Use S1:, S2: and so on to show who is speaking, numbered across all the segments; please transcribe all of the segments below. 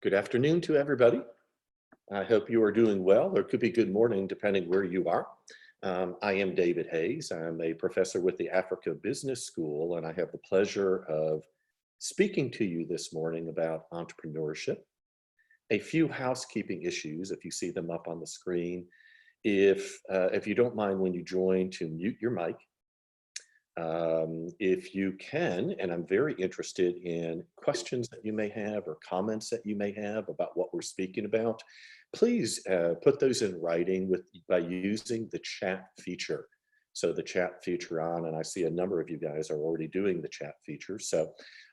S1: Good afternoon to everybody. I hope you are doing well, or it could be good morning, depending where you are. I am David Hayes. I'm a professor with the Africa Business School, and I have the pleasure of speaking to you this morning about entrepreneurship. A few housekeeping issues, if you see them up on the screen. If you don't mind when you join to mute your mic. If you can, and I'm very interested in questions that you may have or comments that you may have about what we're speaking about, please put those in writing by using the chat feature. So the chat feature on, and I see a number of you guys are already doing the chat feature. So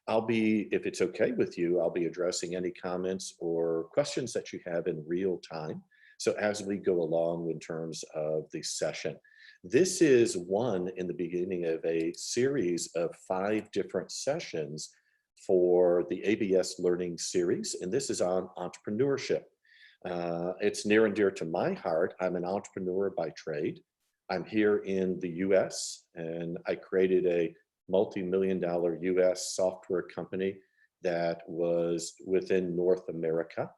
S1: if it's okay with you, I'll be addressing any comments or questions that you have in real time. So as we go along in terms of the session. This is one in the beginning of a series of 5 different sessions for the ABS Learning Series, and this is on entrepreneurship. It's near and dear to my heart. I'm an entrepreneur by trade. I'm here in the US, and I created a multi-million-dollar US software company that was within North America.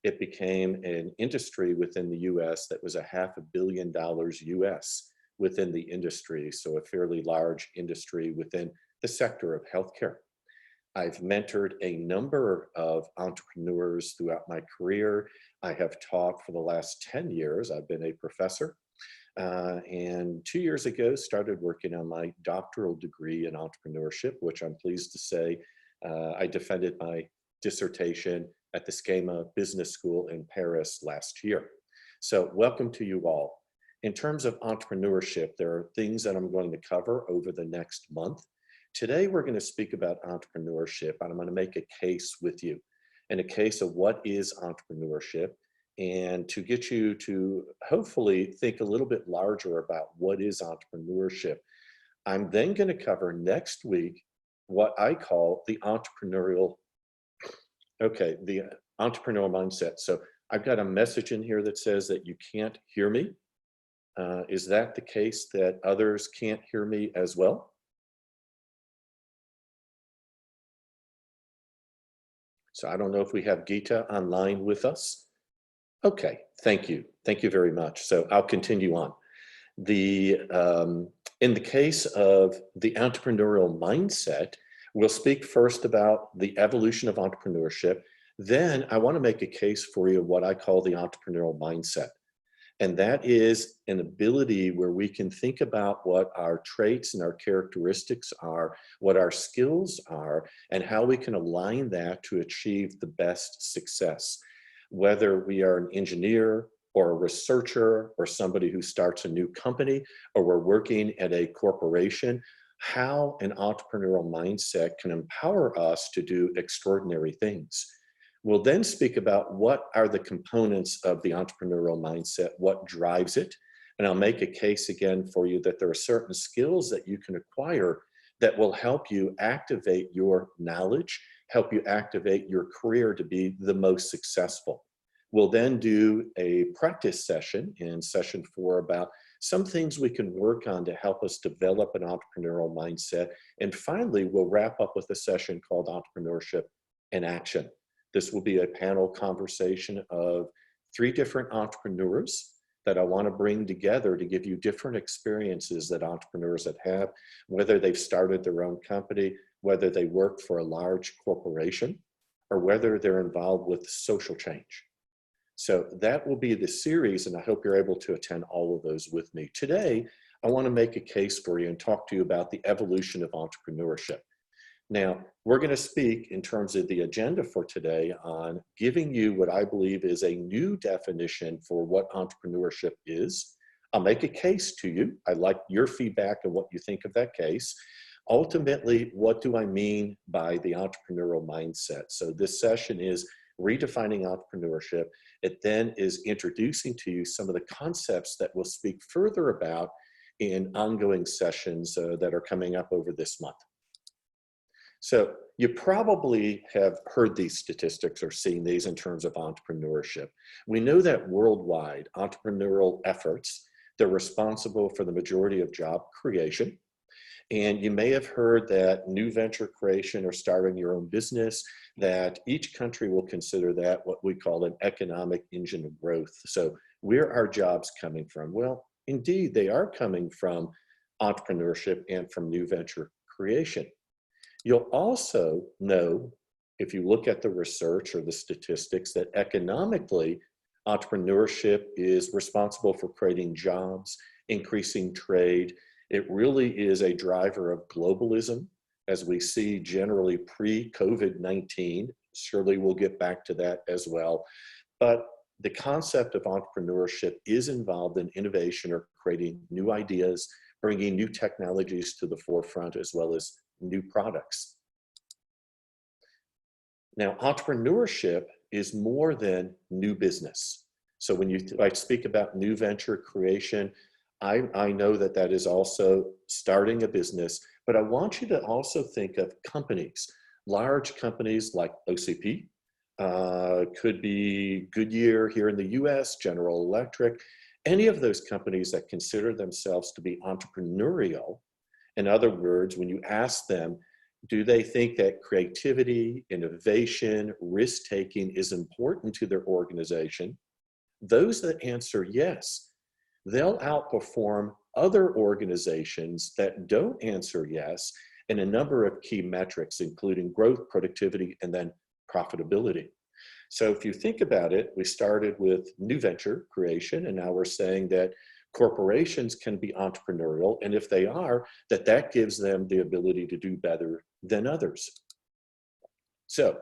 S1: It became an industry within the US that was $500 million US within the industry, so a fairly large industry within the sector of healthcare. I've mentored a number of entrepreneurs throughout my career. I have taught for the last 10 years. I've been a professor, and 2 years ago started working on my doctoral degree in entrepreneurship, which I'm pleased to say I defended my dissertation at the Schema Business School in Paris last year. So welcome to you all. In terms of entrepreneurship, there are things that I'm going to cover over the next month. Today, we're going to speak about entrepreneurship, and I'm going to make a case with you, and a case of what is entrepreneurship, and to get you to hopefully think a little bit larger about what is entrepreneurship. I'm then going to cover next week what I call the entrepreneurial mindset. So I've got a message in here that says that you can't hear me. Is that the case, that others can't hear me as well? So I don't know if we have Geeta online with us. Okay, thank you. Thank you very much. So I'll continue on. In the case of the entrepreneurial mindset, we'll speak first about the evolution of entrepreneurship. Then I want to make a case for you of what I call the entrepreneurial mindset. And that is an ability where we can think about what our traits and our characteristics are, what our skills are, and how we can align that to achieve the best success. Whether we are an engineer or a researcher or somebody who starts a new company, or we're working at a corporation, how an entrepreneurial mindset can empower us to do extraordinary things. We'll then speak about what are the components of the entrepreneurial mindset, what drives it, and I'll make a case again for you that there are certain skills that you can acquire that will help you activate your knowledge, help you activate your career to be the most successful. We'll then do a practice session in session 4 about some things we can work on to help us develop an entrepreneurial mindset. And finally, we'll wrap up with a session called Entrepreneurship in Action. This will be a panel conversation of 3 different entrepreneurs that I want to bring together to give you different experiences that entrepreneurs have, whether they've started their own company, whether they work for a large corporation, or whether they're involved with social change. So that will be the series, and I hope you're able to attend all of those with me. Today, I want to make a case for you and talk to you about the evolution of entrepreneurship. Now, we're going to speak in terms of the agenda for today on giving you what I believe is a new definition for what entrepreneurship is. I'll make a case to you. I'd like your feedback on what you think of that case. Ultimately, what do I mean by the entrepreneurial mindset? So this session is redefining entrepreneurship. It then is introducing to you some of the concepts that we'll speak further about in ongoing sessions that are coming up over this month. So you probably have heard these statistics or seen these in terms of entrepreneurship. We know that worldwide entrepreneurial efforts, they're responsible for the majority of job creation. And you may have heard that new venture creation or starting your own business, that each country will consider that what we call an economic engine of growth. So where are jobs coming from? Well, indeed, they are coming from entrepreneurship and from new venture creation. You'll also know, if you look at the research or the statistics, that economically, entrepreneurship is responsible for creating jobs, increasing trade. It really is a driver of globalism, as we see generally pre-COVID-19. Surely we'll get back to that as well. But the concept of entrepreneurship is involved in innovation or creating new ideas, bringing new technologies to the forefront, as well as new products. Now, entrepreneurship is more than new business. So when I speak about new venture creation, I know that that is also starting a business, but I want you to also think of companies, large companies like OCP, could be Goodyear here in the US, General Electric, any of those companies that consider themselves to be entrepreneurial. In other words, when you ask them, do they think that creativity, innovation, risk-taking is important to their organization? Those that answer yes, they'll outperform other organizations that don't answer yes in a number of key metrics, including growth, productivity, and then profitability. So if you think about it, we started with new venture creation, and now we're saying that corporations can be entrepreneurial, and if they are, that gives them the ability to do better than others. So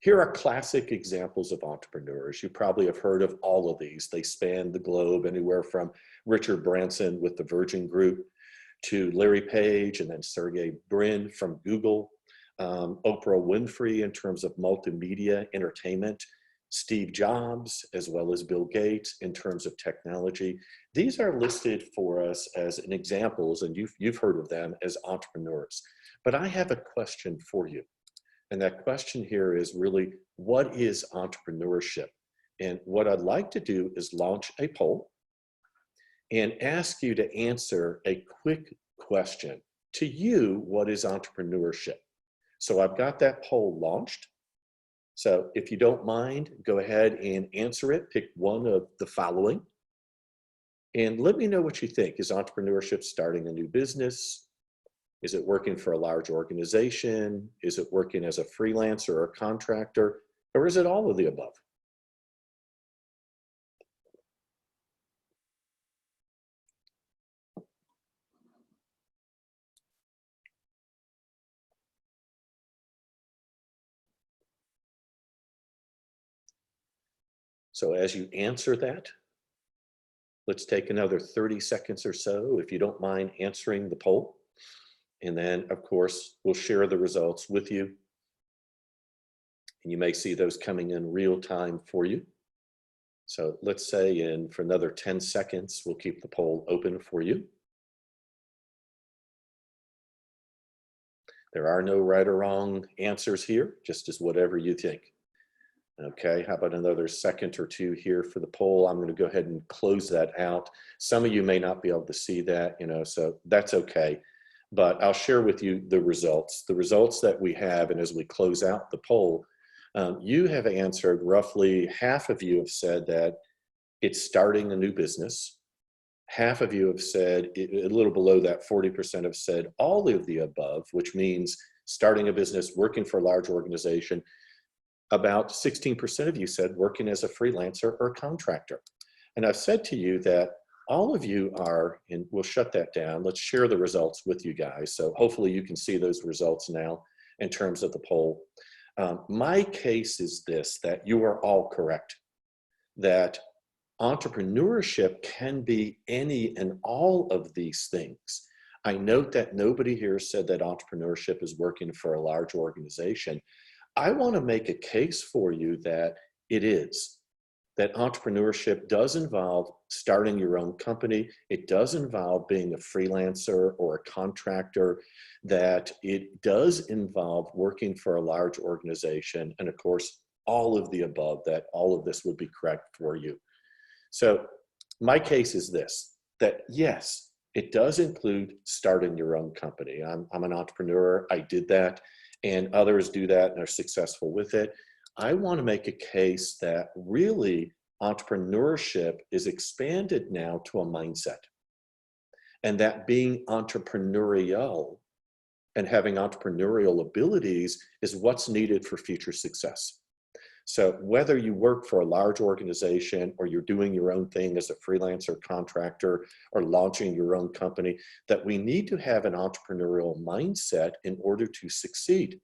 S1: here are classic examples of entrepreneurs. You probably have heard of all of these. They span the globe, anywhere from Richard Branson with the Virgin Group to Larry Page and then Sergey Brin from Google, Oprah Winfrey in terms of multimedia entertainment, Steve Jobs, as well as Bill Gates in terms of technology. These are listed for us as an examples, and you've heard of them as entrepreneurs. But I have a question for you. And that question here is really, what is entrepreneurship? And what I'd like to do is launch a poll and ask you to answer a quick question. To you, what is entrepreneurship? So I've got that poll launched. So if you don't mind, go ahead and answer it. Pick one of the following. And let me know what you think. Is entrepreneurship starting a new business? Is it working for a large organization? Is it working as a freelancer or a contractor? Or is it all of the above? So as you answer that, let's take another 30 seconds or so, if you don't mind answering the poll. And then, of course, we'll share the results with you. And you may see those coming in real time for you. So let's say for another 10 seconds, we'll keep the poll open for you. There are no right or wrong answers here, just as whatever you think. Okay, how about another second or two here for the poll? I'm going to go ahead and close that out. Some of you may not be able to see that, so that's okay. But I'll share with you the results that we have. And as we close out the poll, you have answered, roughly half of you have said that it's starting a new business. Half of you have said, a little below that, 40% have said all of the above, which means starting a business, working for a large organization. About 16% of you said working as a freelancer or contractor. And I've said to you that all of you are, and we'll shut that down. Let's share the results with you guys. So hopefully you can see those results now in terms of the poll. My case is this, that you are all correct, that entrepreneurship can be any and all of these things. I note that nobody here said that entrepreneurship is working for a large organization. I want to make a case for you that it is, that entrepreneurship does involve starting your own company. It does involve being a freelancer or a contractor, that it does involve working for a large organization. And of course, all of the above, that all of this would be correct for you. So my case is this, that yes, It does include starting your own company. I'm an entrepreneur. I did that, and others do that and are successful with it. I want to make a case that really entrepreneurship is expanded now to a mindset, and that being entrepreneurial and having entrepreneurial abilities is what's needed for future success. So whether you work for a large organization or you're doing your own thing as a freelancer, contractor, or launching your own company, that we need to have an entrepreneurial mindset in order to succeed.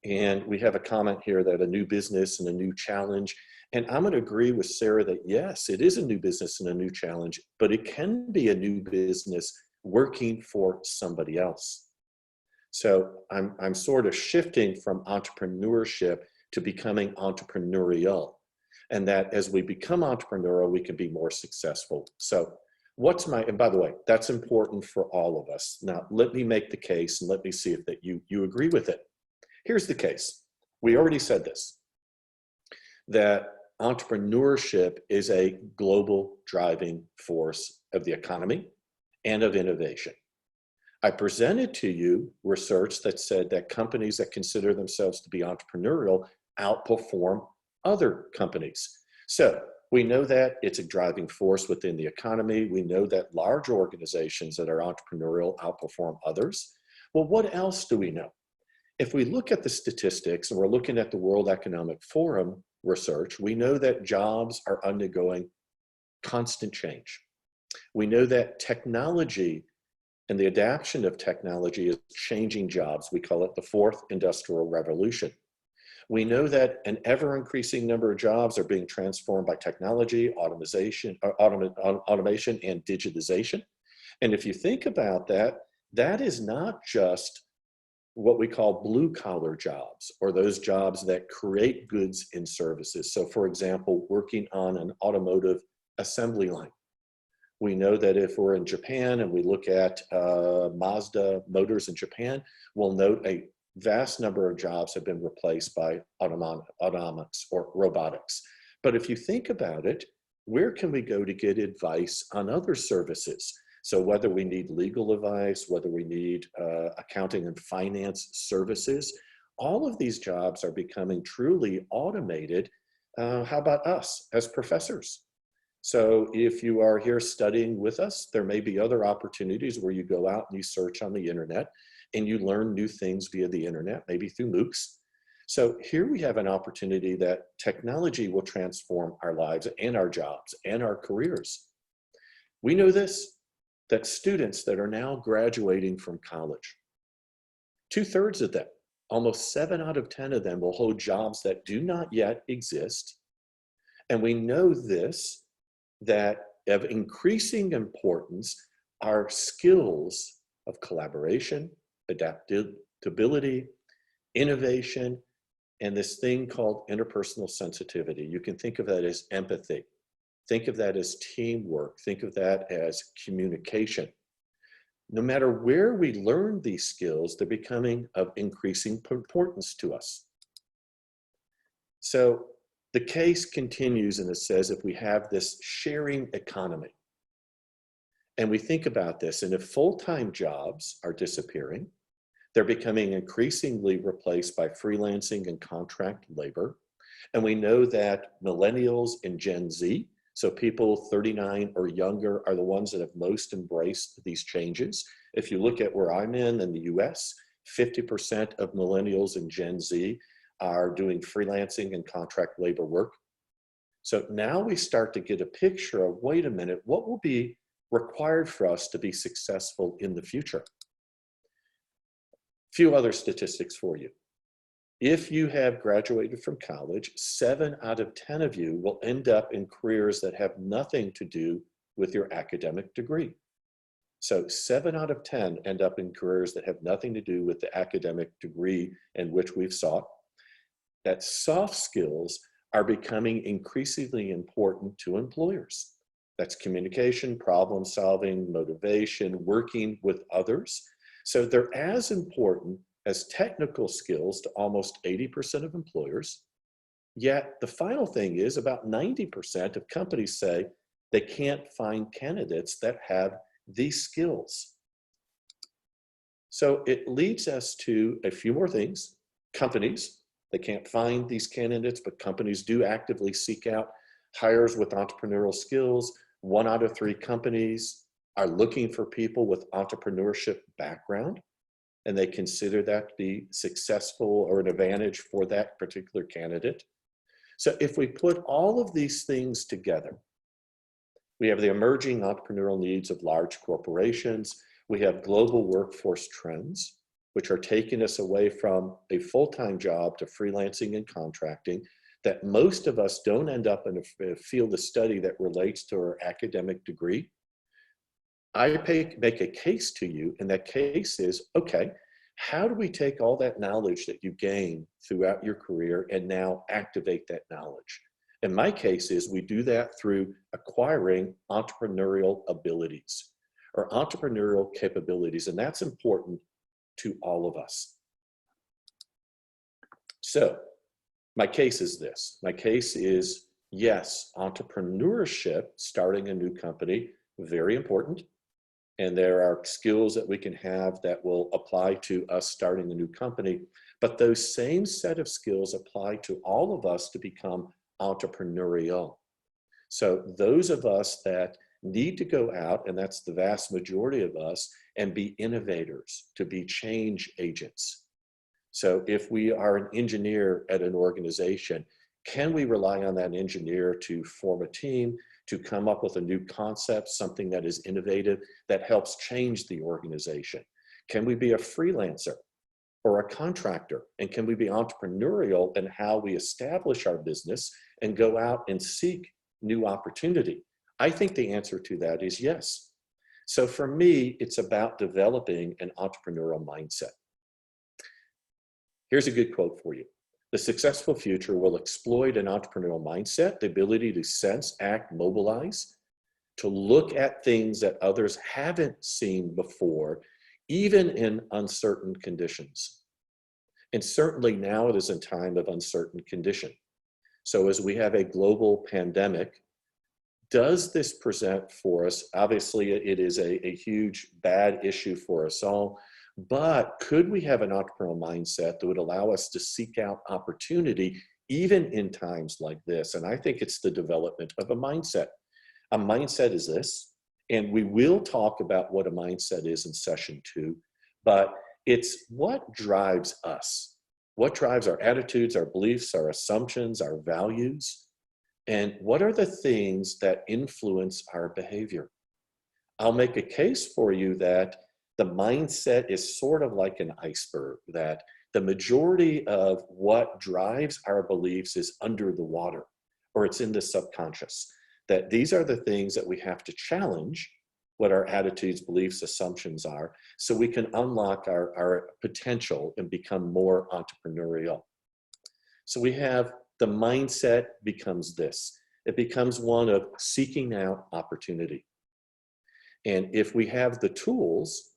S1: And we have a comment here that a new business and a new challenge. And I'm going to agree with Sarah that yes, it is a new business and a new challenge, but it can be a new business working for somebody else. So I'm sort of shifting from entrepreneurship to becoming entrepreneurial. And that as we become entrepreneurial, we can be more successful. So and by the way, that's important for all of us. Now, let me make the case and let me see if that you agree with it. Here's the case. We already said this, that entrepreneurship is a global driving force of the economy and of innovation. I presented to you research that said that companies that consider themselves to be entrepreneurial outperform other companies. So we know that it's a driving force within the economy. We know that large organizations that are entrepreneurial outperform others. Well, what else do we know? If we look at the statistics, and we're looking at the World Economic Forum research, we know that jobs are undergoing constant change. We know that technology and the adoption of technology is changing jobs. We call it the fourth industrial revolution. We know that an ever-increasing number of jobs are being transformed by technology, automation, and digitization. And if you think about that, that is not just what we call blue-collar jobs, or those jobs that create goods and services. So for example, working on an automotive assembly line. We know that if we're in Japan and we look at Mazda Motors in Japan, we'll note a vast number of jobs have been replaced by autonomics or robotics. But if you think about it, where can we go to get advice on other services? So whether we need legal advice, whether we need accounting and finance services, all of these jobs are becoming truly automated. How about us as professors? So if you are here studying with us, there may be other opportunities where you go out and you search on the internet and you learn new things via the internet, maybe through MOOCs. So here we have an opportunity that technology will transform our lives and our jobs and our careers. We know this, that students that are now graduating from college, 2/3 of them, almost 7 out of 10 of them will hold jobs that do not yet exist. And we know this, that of increasing importance are skills of collaboration, adaptability, innovation, and this thing called interpersonal sensitivity. You can think of that as empathy. Think of that as teamwork. Think of that as communication. No matter where we learn these skills, they're becoming of increasing importance to us. So the case continues, and it says if we have this sharing economy, and we think about this, and if full-time jobs are disappearing, they're becoming increasingly replaced by freelancing and contract labor. And we know that millennials and Gen Z, so people 39 or younger, are the ones that have most embraced these changes. If you look at where I'm in the US, 50% of millennials and Gen Z are doing freelancing and contract labor work. So now we start to get a picture of, wait a minute, what will be required for us to be successful in the future? Few other statistics for you. If you have graduated from college, 7 out of 10 of you will end up in careers that have nothing to do with your academic degree. So 7 out of 10 end up in careers that have nothing to do with the academic degree in which we've sought. That soft skills are becoming increasingly important to employers. That's communication, problem solving, motivation, working with others. So they're as important as technical skills to almost 80% of employers. Yet the final thing is about 90% of companies say they can't find candidates that have these skills. So it leads us to a few more things. Companies, they can't find these candidates, but companies do actively seek out hires with entrepreneurial skills. 1 out of 3 companies are looking for people with entrepreneurship background, and they consider that to be successful or an advantage for that particular candidate. So if we put all of these things together, we have the emerging entrepreneurial needs of large corporations. We have global workforce trends, which are taking us away from a full-time job to freelancing and contracting, that most of us don't end up in a field of study that relates to our academic degree. I make a case to you, and that case is, okay, how do we take all that knowledge that you gain throughout your career and now activate that knowledge? In my case is we do that through acquiring entrepreneurial abilities or entrepreneurial capabilities, and that's important to all of us. So my case is this. My case is, yes, entrepreneurship, starting a new company, very important. And there are skills that we can have that will apply to us starting a new company. But those same set of skills apply to all of us to become entrepreneurial. So those of us that need to go out, and that's the vast majority of us, and be innovators, to be change agents. So if we are an engineer at an organization, can we rely on that engineer to form a team, to come up with a new concept, something that is innovative, that helps change the organization? Can we be a freelancer or a contractor? And can we be entrepreneurial in how we establish our business and go out and seek new opportunity? I think the answer to that is yes. So for me, it's about developing an entrepreneurial mindset. Here's a good quote for you. The successful future will exploit an entrepreneurial mindset, the ability to sense, act, mobilize, to look at things that others haven't seen before, even in uncertain conditions. And certainly now it is a time of uncertain condition. So as we have a global pandemic, does this present for us? Obviously, it is a huge bad issue for us all. But could we have an entrepreneurial mindset that would allow us to seek out opportunity even in times like this? And I think it's the development of a mindset. A mindset is this, and we will talk about what a mindset is in session 2, but it's what drives us. What drives our attitudes, our beliefs, our assumptions, our values, and what are the things that influence our behavior? I'll make a case for you that the mindset is sort of like an iceberg, that the majority of what drives our beliefs is under the water, or it's in the subconscious, that these are the things that we have to challenge what our attitudes, beliefs, assumptions are, so we can unlock our potential and become more entrepreneurial. So we have the mindset becomes this. It becomes one of seeking out opportunity. And if we have the tools,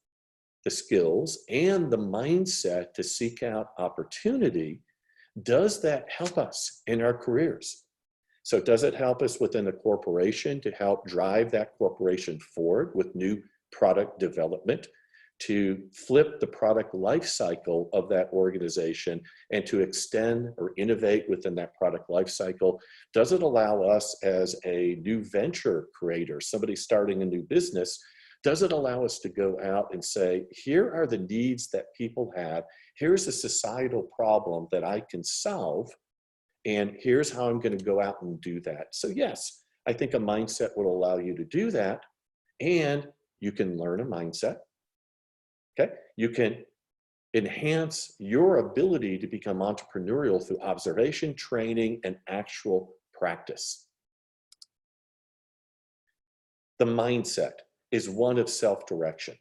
S1: the skills, and the mindset to seek out opportunity, does that help us in our careers? So does it help us within a corporation to help drive that corporation forward with new product development, to flip the product life cycle of that organization and to extend or innovate within that product life cycle? Does it allow us as a new venture creator, somebody starting a new business, does it allow us to go out and say, here are the needs that people have, here's a societal problem that I can solve, and here's how I'm going to go out and do that? So yes, I think a mindset will allow you to do that, and you can learn a mindset. Okay, you can enhance your ability to become entrepreneurial through observation, training, and actual practice. The mindset is one of self-direction,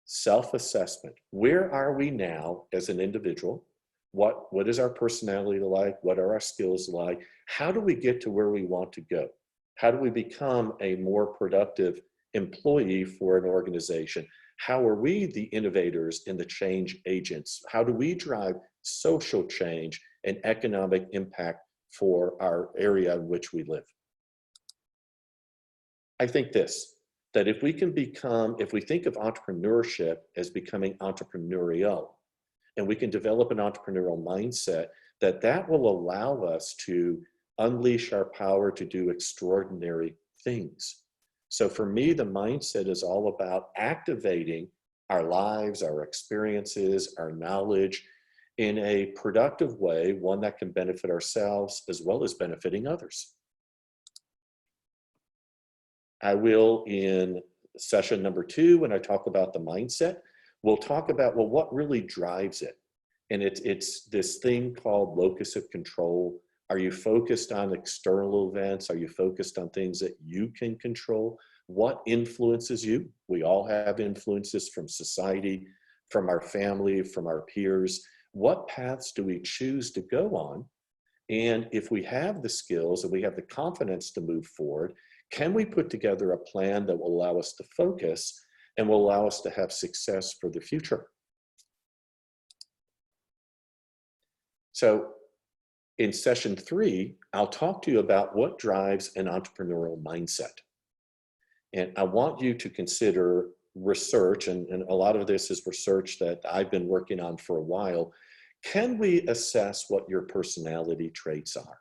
S1: self-assessment. Where are we now as an individual? What is our personality like? What are our skills like? How do we get to where we want to go? How do we become a more productive employee for an organization? How are we the innovators and the change agents? How do we drive social change and economic impact for our area in which we live? I think this, that if we think of entrepreneurship as becoming entrepreneurial, and we can develop an entrepreneurial mindset, that will allow us to unleash our power to do extraordinary things. So for me, the mindset is all about activating our lives, our experiences, our knowledge in a productive way, one that can benefit ourselves as well as benefiting others. I will, in session number 2, when I talk about the mindset, we'll talk about, well, what really drives it? And it's this thing called locus of control. Are you focused on external events? Are you focused on things that you can control? What influences you? We all have influences from society, from our family, from our peers. What paths do we choose to go on? And if we have the skills and we have the confidence to move forward, can we put together a plan that will allow us to focus and will allow us to have success for the future? So in session 3, I'll talk to you about what drives an entrepreneurial mindset. And I want you to consider research, and a lot of this is research that I've been working on for a while. Can we assess what your personality traits are?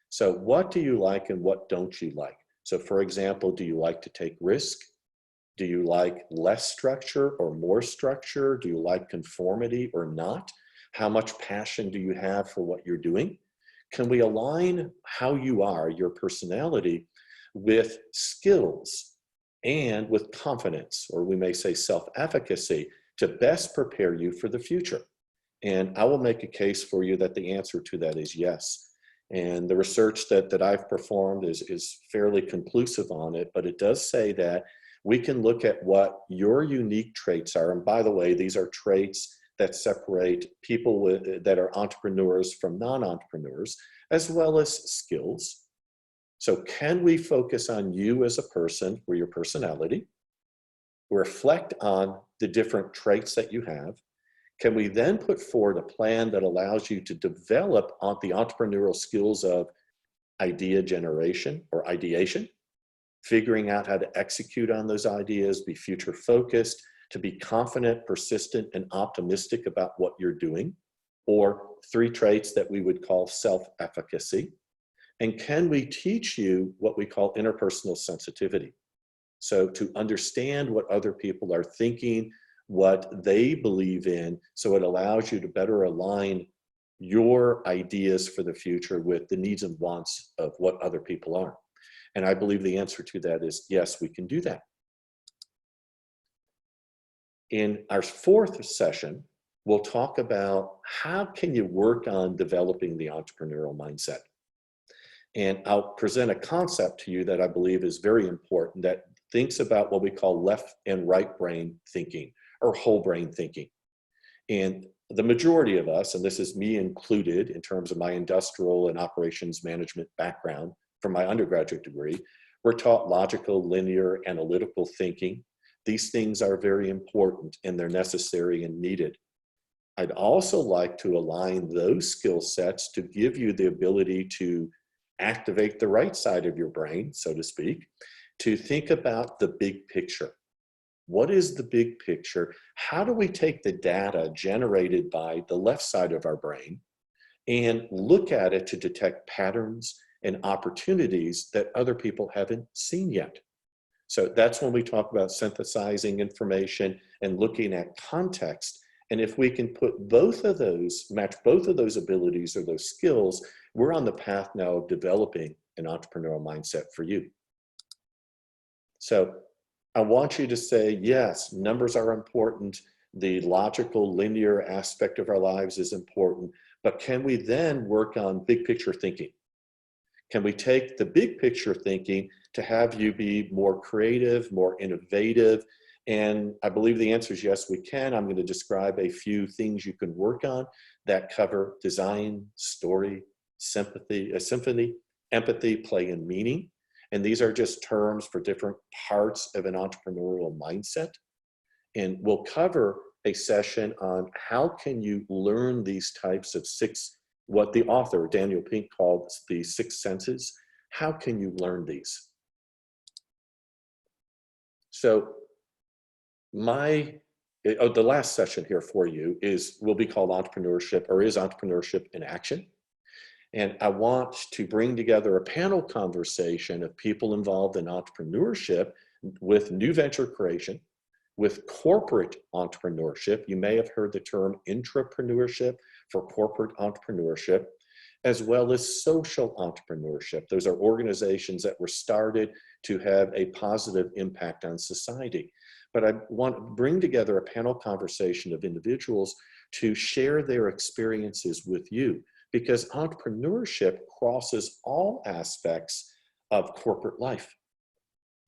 S1: So what do you like and what don't you like? So for example, do you like to take risk? Do you like less structure or more structure? Do you like conformity or not? How much passion do you have for what you're doing? Can we align how you are, your personality, with skills and with confidence, or we may say self-efficacy, to best prepare you for the future? And I will make a case for you that the answer to that is yes. And the research that I've performed is fairly conclusive on it, but it does say that we can look at what your unique traits are. And by the way, these are traits that separate people that are entrepreneurs from non-entrepreneurs, as well as skills. So can we focus on you as a person, or your personality, reflect on the different traits that you have? Can we then put forward a plan that allows you to develop on the entrepreneurial skills of idea generation or ideation, figuring out how to execute on those ideas, be future focused, to be confident, persistent, and optimistic about what you're doing, or 3 traits that we would call self-efficacy? And can we teach you what we call interpersonal sensitivity? So to understand what other people are thinking, what they believe in, so it allows you to better align your ideas for the future with the needs and wants of what other people are. And I believe the answer to that is yes, we can do that. In our 4th session, we'll talk about how can you work on developing the entrepreneurial mindset. And I'll present a concept to you that I believe is very important, that thinks about what we call left and right brain thinking, or whole brain thinking. And the majority of us, and this is me included in terms of my industrial and operations management background from my undergraduate degree, we're taught logical, linear, analytical thinking. These things are very important and they're necessary and needed. I'd also like to align those skill sets to give you the ability to activate the right side of your brain, so to speak, to think about the big picture. What is the big picture? How do we take the data generated by the left side of our brain and look at it to detect patterns and opportunities that other people haven't seen yet? So that's when we talk about synthesizing information and looking at context. And if we can put both of those, match both of those abilities or those skills, we're on the path now of developing an entrepreneurial mindset for you. So I want you to say, yes, numbers are important. The logical, linear aspect of our lives is important. But can we then work on big picture thinking? Can we take the big picture thinking to have you be more creative, more innovative? And I believe the answer is yes, we can. I'm going to describe a few things you can work on that cover design, story, symphony, empathy, play, and meaning. And these are just terms for different parts of an entrepreneurial mindset. And we'll cover a session on how can you learn these types of 6, what the author, Daniel Pink, called the 6 senses. How can you learn these? So the last session here for you will be called Entrepreneurship, or is Entrepreneurship in Action? And I want to bring together a panel conversation of people involved in entrepreneurship with new venture creation, with corporate entrepreneurship. You may have heard the term intrapreneurship for corporate entrepreneurship, as well as social entrepreneurship. Those are organizations that were started to have a positive impact on society. But I want to bring together a panel conversation of individuals to share their experiences with you, because entrepreneurship crosses all aspects of corporate life.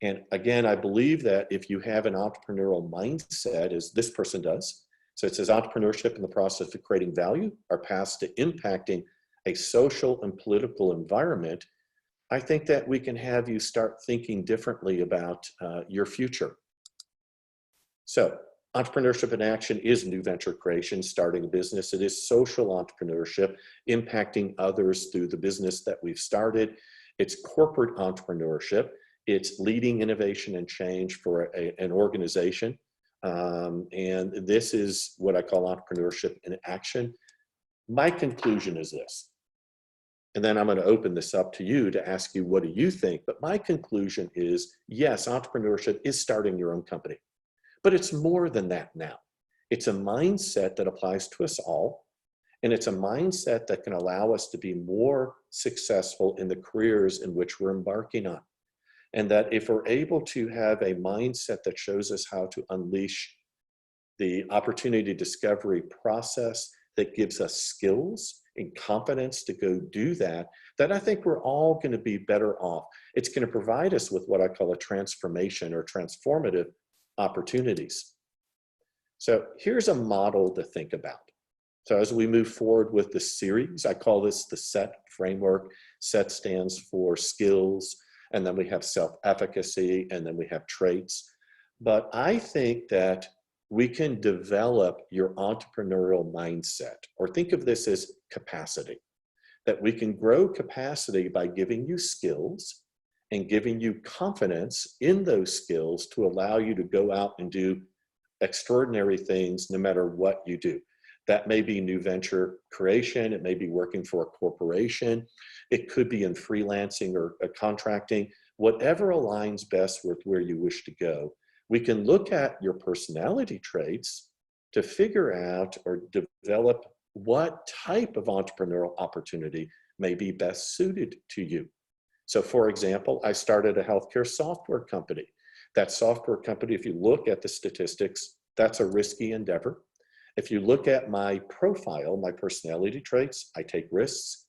S1: And again, I believe that if you have an entrepreneurial mindset, as this person does, so it says entrepreneurship in the process of creating value, our paths to impacting a social and political environment, I think that we can have you start thinking differently about your future. So Entrepreneurship in Action is new venture creation, starting a business. It is social entrepreneurship, impacting others through the business that we've started. It's corporate entrepreneurship. It's leading innovation and change for an organization. And this is what I call entrepreneurship in action. My conclusion is this, and then I'm going to open this up to you to ask you, what do you think? But my conclusion is, yes, entrepreneurship is starting your own company. But it's more than that now. It's a mindset that applies to us all. And it's a mindset that can allow us to be more successful in the careers in which we're embarking on. And that if we're able to have a mindset that shows us how to unleash the opportunity discovery process that gives us skills and confidence to go do that, then I think we're all going to be better off. It's going to provide us with what I call a transformation or transformative opportunities. So here's a model to think about. So as we move forward with this series, I call this the SET framework. SET stands for skills, and then we have self-efficacy, and then we have traits. But I think that we can develop your entrepreneurial mindset, or think of this as capacity, that we can grow capacity by giving you skills and giving you confidence in those skills to allow you to go out and do extraordinary things no matter what you do. That may be new venture creation. It may be working for a corporation. It could be in freelancing or contracting, whatever aligns best with where you wish to go. We can look at your personality traits to figure out or develop what type of entrepreneurial opportunity may be best suited to you. So for example, I started a healthcare software company. That software company, if you look at the statistics, that's a risky endeavor. If you look at my profile, my personality traits, I take risks.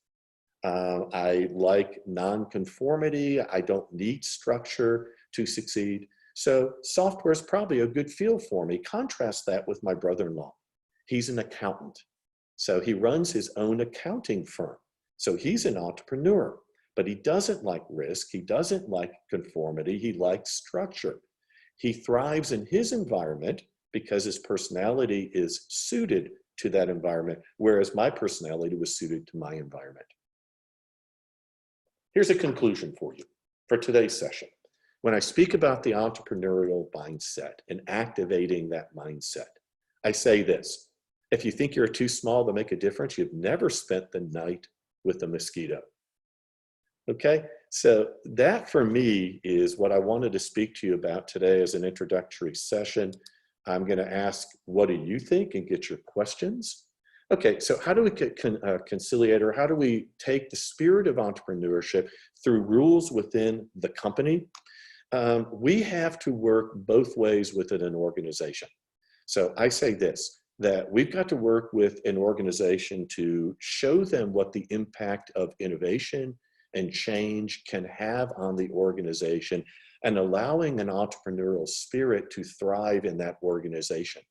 S1: I like nonconformity. I don't need structure to succeed. So software is probably a good field for me. Contrast that with my brother-in-law. He's an accountant. So he runs his own accounting firm. So he's an entrepreneur, but he doesn't like risk. He doesn't like conformity. He likes structure. He thrives in his environment because his personality is suited to that environment, whereas my personality was suited to my environment. Here's a conclusion for you for today's session. When I speak about the entrepreneurial mindset and activating that mindset, I say this: if you think you're too small to make a difference, you've never spent the night with a mosquito. Okay, so that for me is what I wanted to speak to you about today as an introductory session. I'm going to ask, what do you think, and get your questions. Okay, so how do we conciliate, or how do we take the spirit of entrepreneurship through rules within the company? We have to work both ways within an organization. So I say this, that we've got to work with an organization to show them what the impact of innovation and change can have on the organization, and allowing an entrepreneurial spirit to thrive in that organization.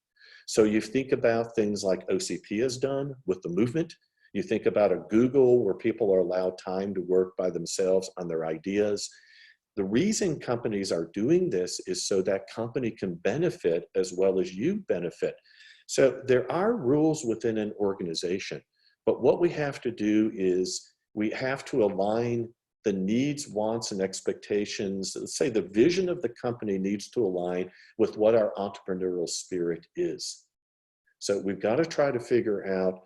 S1: So you think about things like OCP has done with the movement. You think about a Google where people are allowed time to work by themselves on their ideas. The reason companies are doing this is so that company can benefit as well as you benefit. So there are rules within an organization, but what we have to do is we have to align the needs, wants, and expectations, let's say the vision of the company needs to align with what our entrepreneurial spirit is. So we've got to try to figure out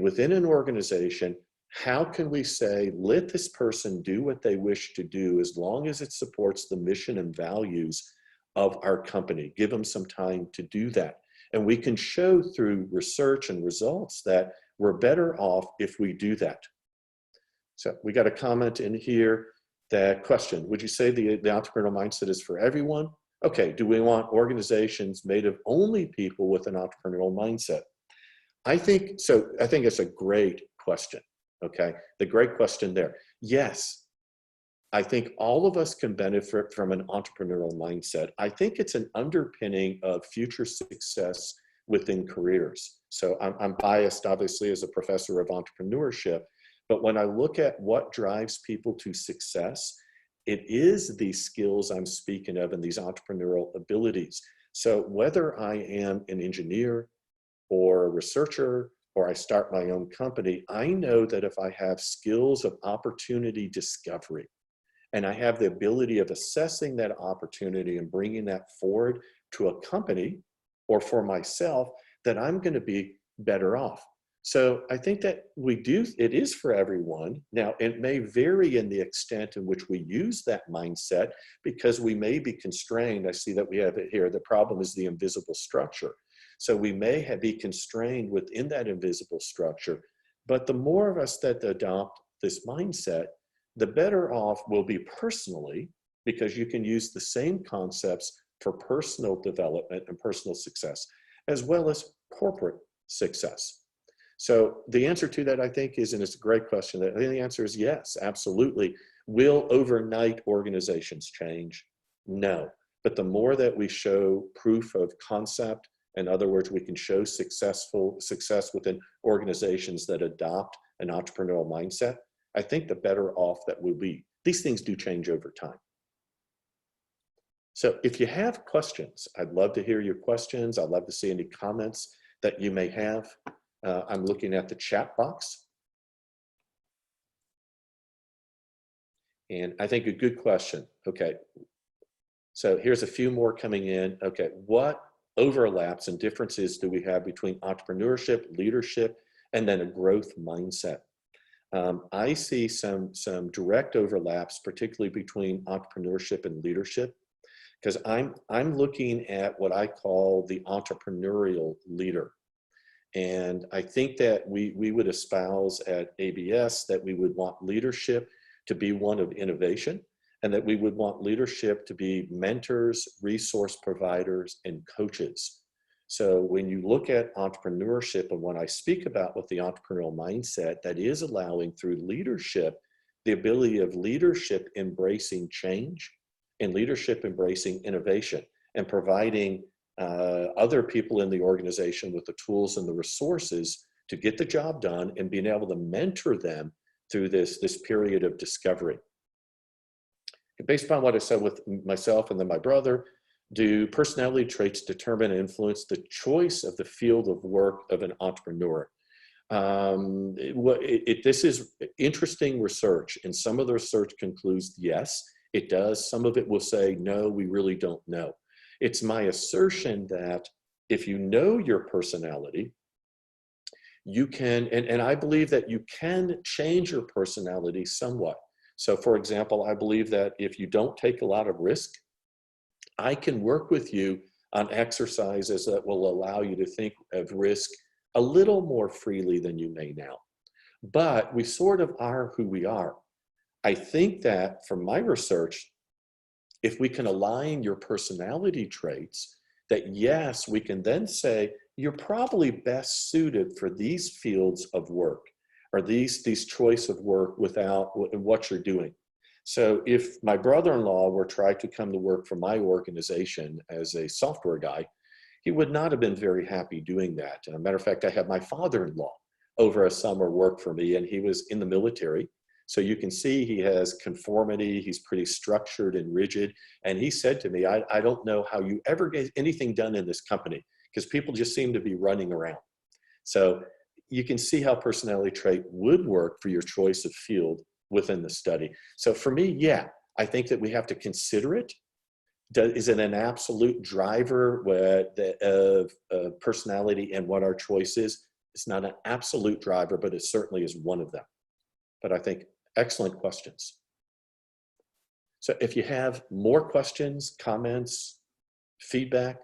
S1: within an organization, how can we say, let this person do what they wish to do as long as it supports the mission and values of our company? Give them some time to do that. And we can show through research and results that we're better off if we do that. So we got a comment in here that question, would you say the entrepreneurial mindset is for everyone? Okay, do we want organizations made of only people with an entrepreneurial mindset? I think so. I think it's a great question. Okay, the great question there. Yes, I think all of us can benefit from an entrepreneurial mindset. I think it's an underpinning of future success within careers. So I'm biased, obviously, as a professor of entrepreneurship, but when I look at what drives people to success, it is these skills I'm speaking of and these entrepreneurial abilities. So whether I am an engineer or a researcher, or I start my own company, I know that if I have skills of opportunity discovery, and I have the ability of assessing that opportunity and bringing that forward to a company or for myself, that I'm going to be better off. So I think that it is for everyone. Now, it may vary in the extent in which we use that mindset because we may be constrained. I see that we have it here. The problem is the invisible structure. So we may be constrained within that invisible structure, but the more of us that adopt this mindset, the better off we'll be personally, because you can use the same concepts for personal development and personal success, as well as corporate success. So the answer to that, I think, is, and it's a great question, I think the answer is yes, absolutely. Will overnight organizations change? No. But the more that we show proof of concept, in other words, we can show success within organizations that adopt an entrepreneurial mindset, I think the better off that we'll be. These things do change over time. So if you have questions, I'd love to hear your questions. I'd love to see any comments that you may have. I'm looking at the chat box. And I think a good question. Okay. So here's a few more coming in. Okay. What overlaps and differences do we have between entrepreneurship, leadership, and then a growth mindset? I see some direct overlaps, particularly between entrepreneurship and leadership, because I'm looking at what I call the entrepreneurial leader. And I think that we would espouse at ABS that we would want leadership to be one of innovation, and that we would want leadership to be mentors, resource providers, and coaches. So when you look at entrepreneurship, and when I speak about with the entrepreneurial mindset, that is allowing through leadership, the ability of leadership embracing change and leadership embracing innovation and providing other people in the organization with the tools and the resources to get the job done and being able to mentor them through this period of discovery. Based upon what I said with myself and then my brother, do personality traits determine and influence the choice of the field of work of an entrepreneur? This is interesting research, and some of the research concludes yes, it does. Some of it will say, no, we really don't know. It's my assertion that if you know your personality, you can, and I believe that you can change your personality somewhat. So for example, I believe that if you don't take a lot of risk, I can work with you on exercises that will allow you to think of risk a little more freely than you may now. But we sort of are who we are. I think that from my research, if we can align your personality traits, that yes, we can then say, you're probably best suited for these fields of work or these choice of work without what you're doing. So if my brother-in-law were trying to come to work for my organization as a software guy, he would not have been very happy doing that. As a matter of fact, I had my father-in-law over a summer work for me, and he was in the military. So you can see he has conformity, he's pretty structured and rigid. And he said to me, I don't know how you ever get anything done in this company because people just seem to be running around. So you can see how personality trait would work for your choice of field within the study. So for me, yeah, I think that we have to consider it. Is it an absolute driver of personality and what our choice is? It's not an absolute driver, but it certainly is one of them. But I think excellent questions. So if you have more questions, comments, feedback,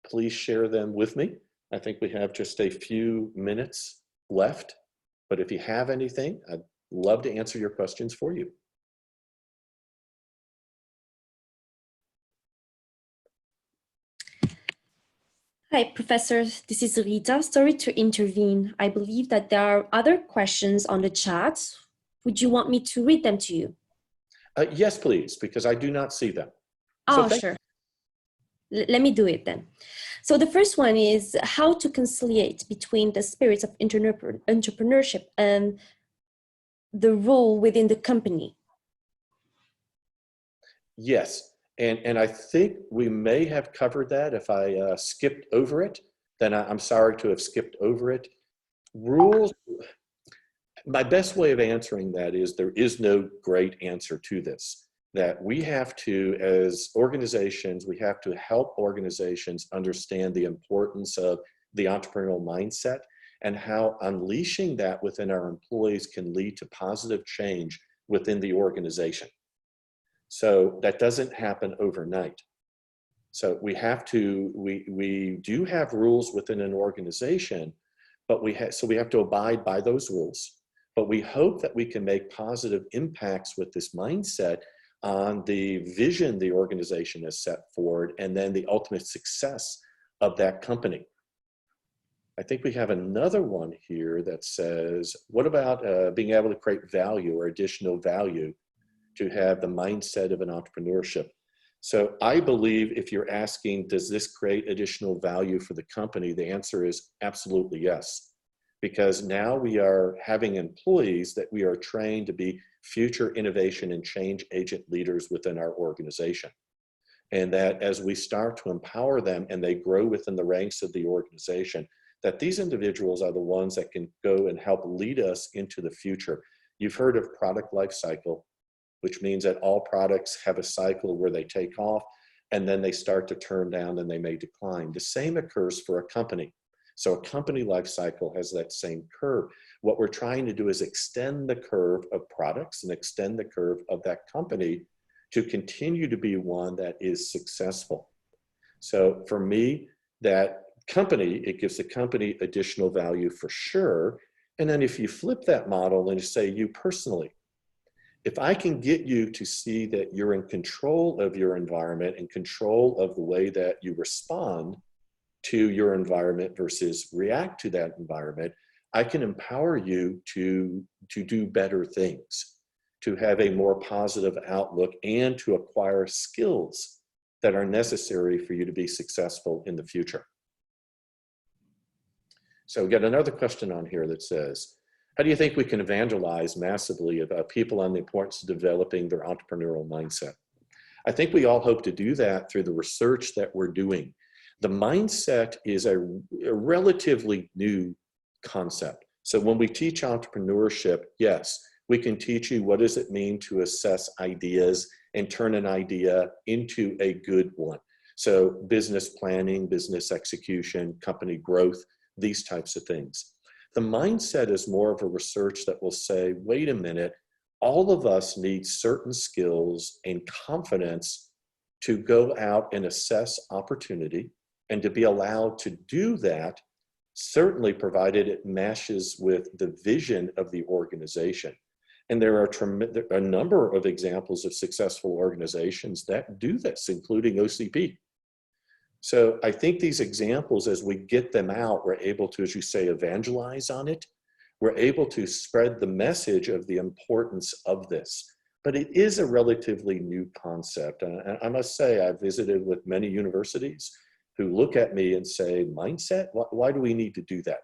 S1: please share them with me. I think we have just a few minutes left, but if you have anything, I'd love to answer your questions for you.
S2: Hi, Professor. This is Rita. Sorry to intervene. I believe that there are other questions on the chat. Would you want me to read them to you?
S1: Yes, please, because I do not see them.
S2: Oh, sure. Let me do it then. So the first one is how to conciliate between the spirits of entrepreneurship and the role within the company.
S1: Yes, and I think we may have covered that. If I skipped over it, then I'm sorry to have skipped over it. Rules, my best way of answering that is there is no great answer to this. That we have to, as organizations, we have to help organizations understand the importance of the entrepreneurial mindset and how unleashing that within our employees can lead to positive change within the organization. So that doesn't happen overnight. So we have to, we do have rules within an organization, but we have to abide by those rules. But we hope that we can make positive impacts with this mindset on the vision the organization has set forward and then the ultimate success of that company. I think we have another one here that says, what about being able to create value or additional value to have the mindset of an entrepreneurship? So I believe if you're asking, does this create additional value for the company? The answer is absolutely yes. Because now we are having employees that we are trained to be future innovation and change agent leaders within our organization. And that as we start to empower them and they grow within the ranks of the organization, that these individuals are the ones that can go and help lead us into the future. You've heard of product life cycle, which means that all products have a cycle where they take off and then they start to turn down and they may decline. The same occurs for a company. So a company life cycle has that same curve. What we're trying to do is extend the curve of products and extend the curve of that company to continue to be one that is successful. So for me, that company, it gives the company additional value for sure. And then if you flip that model and you say you personally, if I can get you to see that you're in control of your environment and control of the way that you respond to your environment versus react to that environment, I can empower you to do better things, to have a more positive outlook and to acquire skills that are necessary for you to be successful in the future. So we got another question on here that says, how do you think we can evangelize massively about people on the importance of developing their entrepreneurial mindset? I think we all hope to do that through the research that we're doing. The mindset is a relatively new concept. So when we teach entrepreneurship, yes, we can teach you what does it mean to assess ideas and turn an idea into a good one. So business planning, business execution, company growth, these types of things. The mindset is more of a research that will say, wait a minute, all of us need certain skills and confidence to go out and assess opportunity and to be allowed to do that, certainly provided it matches with the vision of the organization. And there are a number of examples of successful organizations that do this, including OCP. So I think these examples, as we get them out, we're able to, as you say, evangelize on it. We're able to spread the message of the importance of this. But it is a relatively new concept. And I must say, I've visited with many universities who look at me and say, mindset? Why do we need to do that?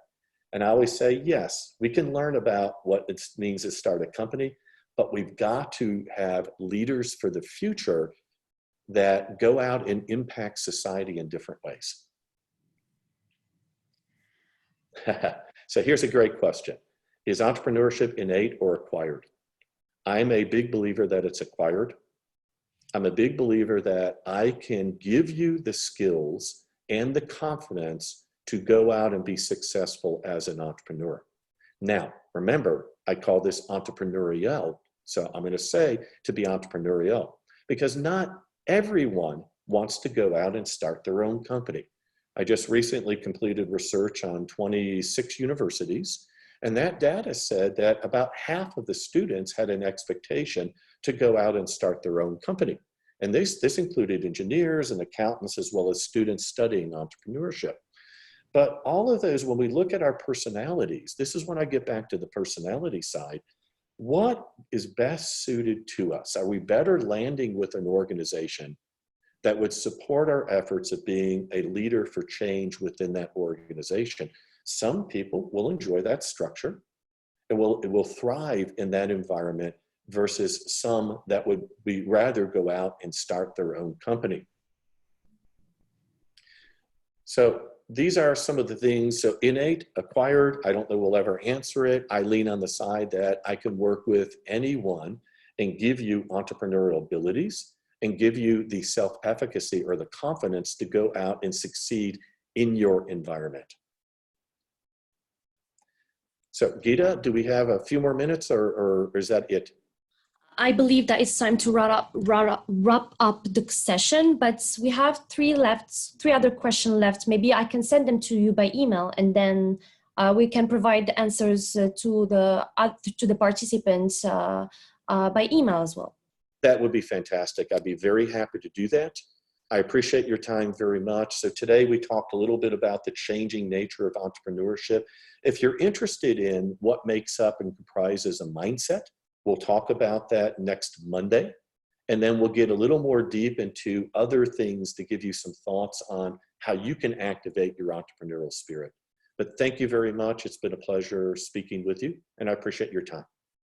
S1: And I always say, yes, we can learn about what it means to start a company, but we've got to have leaders for the future that go out and impact society in different ways. So here's a great question. Is entrepreneurship innate or acquired? I'm a big believer that it's acquired. I'm a big believer that I can give you the skills and the confidence to go out and be successful as an entrepreneur. Now, remember, I call this entrepreneurial. So I'm going to say to be entrepreneurial, because not everyone wants to go out and start their own company. I just recently completed research on 26 universities, and that data said that about half of the students had an expectation to go out and start their own company. And this included engineers and accountants, as well as students studying entrepreneurship. But all of those, when we look at our personalities, this is when I get back to the personality side. What is best suited to us? Are we better landing with an organization that would support our efforts of being a leader for change within that organization? Some people will enjoy that structure and it will thrive in that environment, versus some that would be rather go out and start their own company. So these are some of the things. So innate, acquired, I don't know we'll ever answer it. I lean on the side that I can work with anyone and give you entrepreneurial abilities and give you the self-efficacy or the confidence to go out and succeed in your environment. So Gita, do we have a few more minutes or is that it?
S2: I believe that it's time to wrap up the session, but we have three other questions left. Maybe I can send them to you by email, and then we can provide the answers to the participants by email as well.
S1: That would be fantastic. I'd be very happy to do that. I appreciate your time very much. So today we talked a little bit about the changing nature of entrepreneurship. If you're interested in what makes up and comprises a mindset, we'll talk about that next Monday. And then we'll get a little more deep into other things to give you some thoughts on how you can activate your entrepreneurial spirit. But thank you very much. It's been a pleasure speaking with you, and I appreciate your time.